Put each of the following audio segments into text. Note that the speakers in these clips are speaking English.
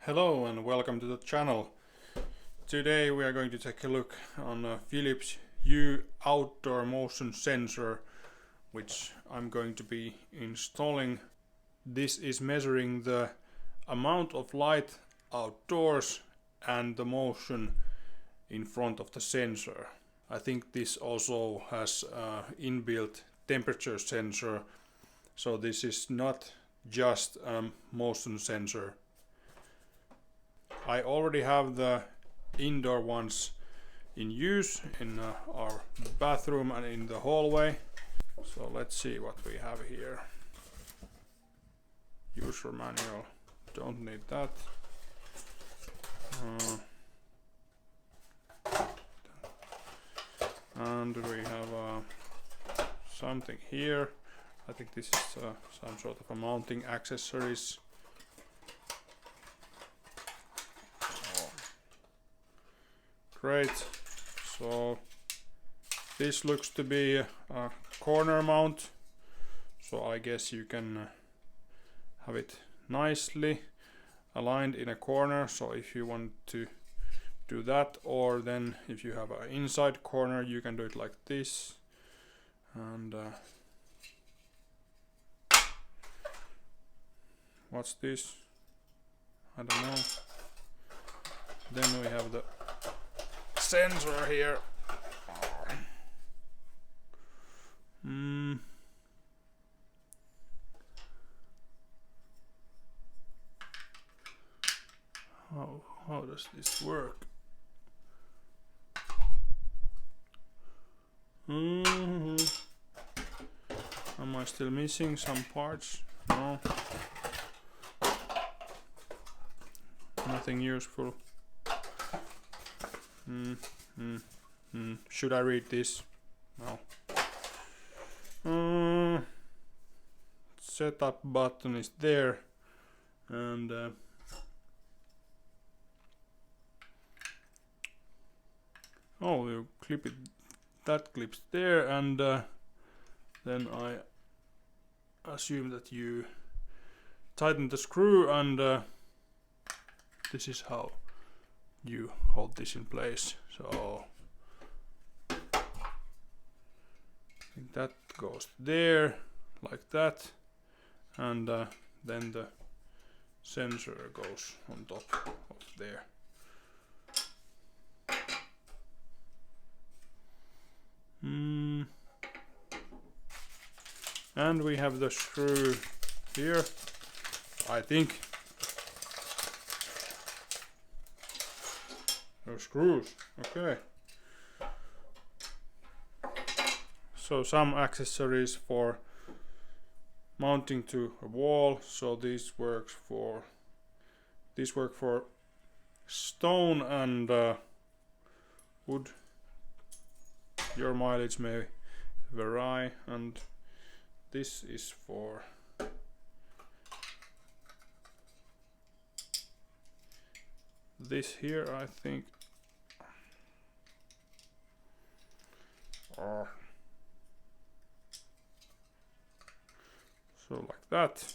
Hello and welcome to the channel. Today we are going to take a look on a Philips Hue outdoor motion sensor, which I'm going to be installing. This is measuring the amount of light outdoors and the motion in front of the sensor. I think this also has inbuilt temperature sensor, so this is not just a motion sensor. I already have the indoor ones in use in our bathroom and in the hallway. So let's see what we have here. User manual, don't need that. And we have something here. I think this is some sort of a mounting accessories. Great. So this looks to be a corner mount, so I guess you can have it nicely aligned in a corner. So if you want to do that, or then if you have an inside corner, you can do it like this. And what's this? I don't know. Then we have the sensor here. How does this work? Am I still missing some parts? No. Nothing useful. Should I read this? No. Setup button is there, and oh, you clip it. That clips there, and then I assume that you tighten the screw, and this is how you hold this in place. So I think that goes there like that, and then the sensor goes on top of there. And we have the screw here, I think. No screws, okay. So some accessories for mounting to a wall. So this work for stone and wood. Your mileage may vary, and this is for this here, I think. So like that,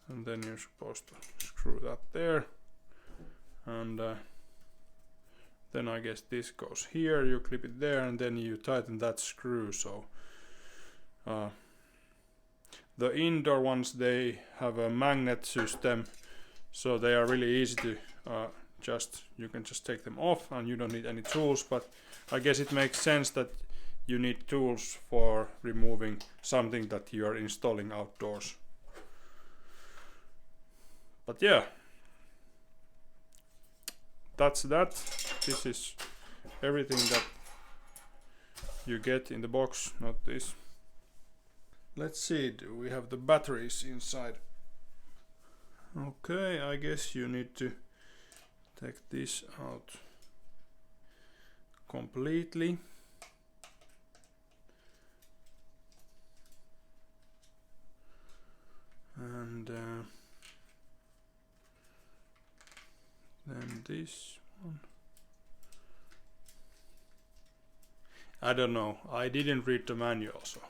and then you're supposed to screw that there, and then I guess this goes here, you clip it there, and then you tighten that screw. So the indoor ones, they have a magnet system, so they are really easy to you can just take them off and you don't need any tools. But I guess it makes sense that you need tools for removing something that you are installing outdoors. But yeah, that's that. This is everything that you get in the box, not this. Let's see, do we have the batteries inside? Okay, I guess you need to take this out completely. And then this one. I don't know, I didn't read the manual, so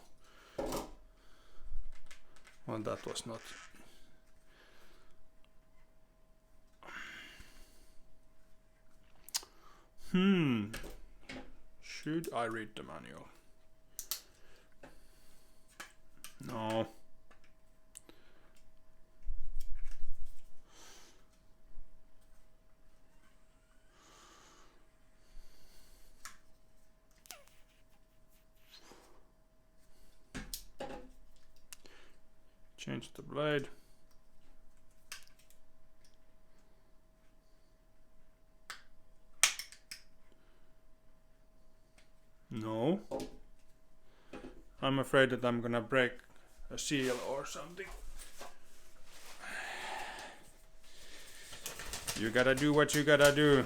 well, that was not Should I read the manual? No. Change the blade. No. I'm afraid that I'm gonna break a seal or something. You gotta do what you gotta do.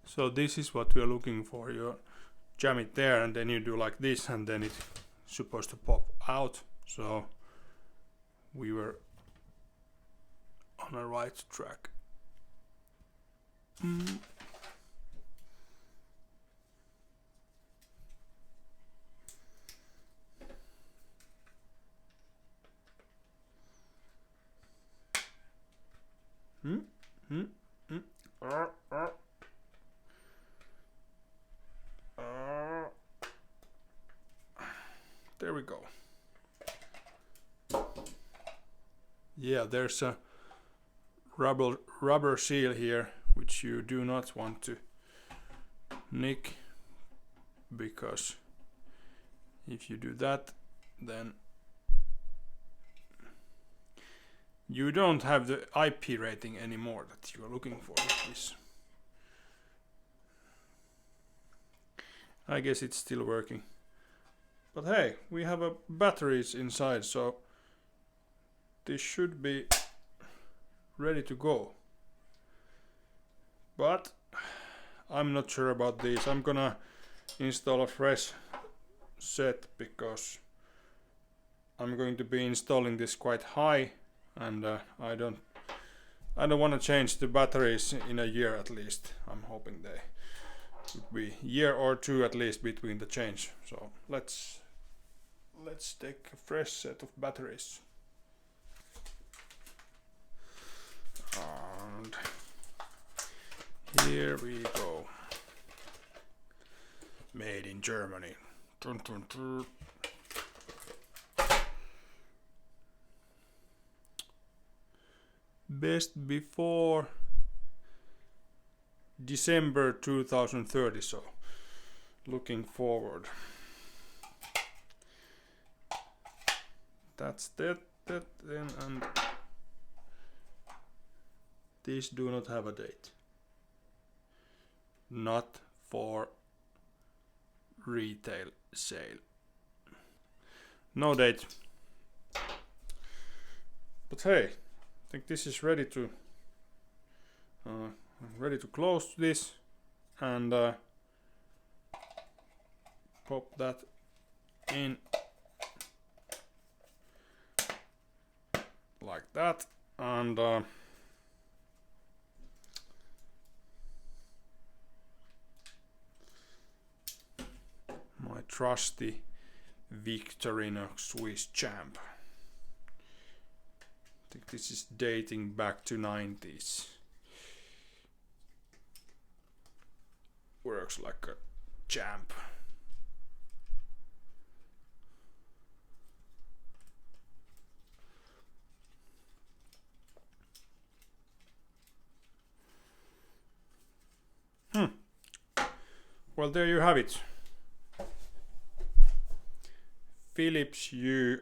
So this is what we are looking for. You jam it there and then you do like this and then it's supposed to pop out. So we were on a right track. There we go. Yeah, there's a rubber seal here which you do not want to nick, because if you do that then you don't have the IP rating anymore that you are looking for with this. I guess it's still working. But hey, we have batteries inside, so this should be ready to go. But I'm not sure about this. I'm gonna install a fresh set because I'm going to be installing this quite high, and I don't want to change the batteries in a year at least. I'm hoping they would be a year or two at least between the change. So let's take a fresh set of batteries. And here we go. Made in Germany. Dun, dun, dun. Best before December 2030, so looking forward. That's that then, and these do not have a date. Not for retail sale. No date. But hey, I think this is ready to close this and pop that in like that, and my trusty Victorinox Swiss champ. I think this is dating back to 90s. Works like a champ. Well, there you have it. Philips Hue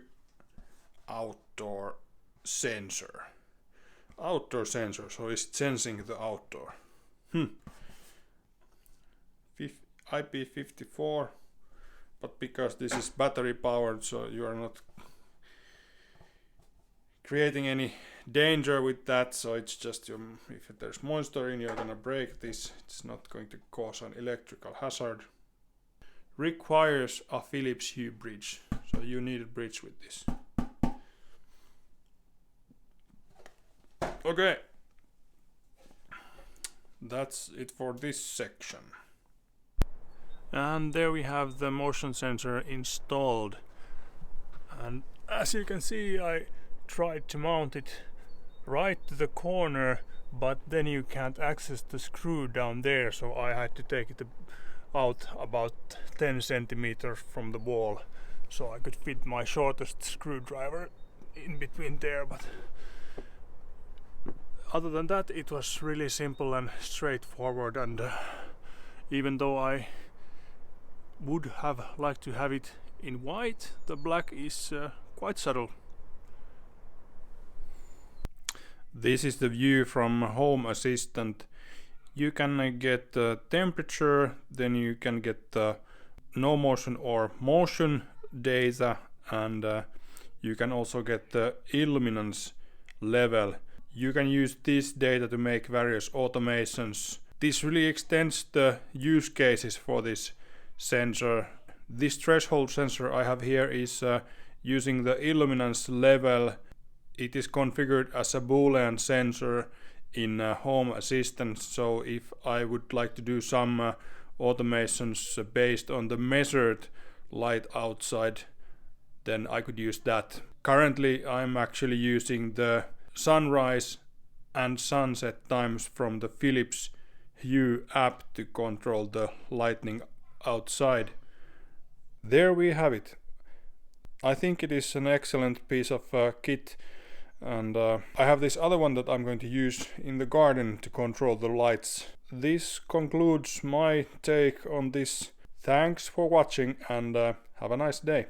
outdoor sensor. Outdoor sensor, so it's sensing the outdoor. IP54, but because this is battery powered, so you are not creating any danger with that, so it's just if there's moisture in, you're gonna break this. It's not going to cause an electrical hazard. Requires a Philips Hue bridge, so you need a bridge with this. Okay, that's it for this section. And there we have the motion sensor installed. And as you can see, I tried to mount it right to the corner, but then you can't access the screw down there, so I had to take it out about 10 centimeters from the wall so I could fit my shortest screwdriver in between there. But other than that, it was really simple and straightforward, and even though I would have liked to have it in white, the black is quite subtle. This is the view from Home Assistant. You can get the temperature, then you can get the no motion or motion data, and you can also get the illuminance level. You can use this data to make various automations. This really extends the use cases for this sensor. This threshold sensor I have here is using the illuminance level. It is configured as a Boolean sensor in Home Assistant, so if I would like to do some automations based on the measured light outside, then I could use that. Currently I'm actually using the sunrise and sunset times from the Philips Hue app to control the lighting outside. There we have it. I think it is an excellent piece of kit, and I have this other one that I'm going to use in the garden to control the lights. This concludes my take on this. Thanks for watching, and have a nice day.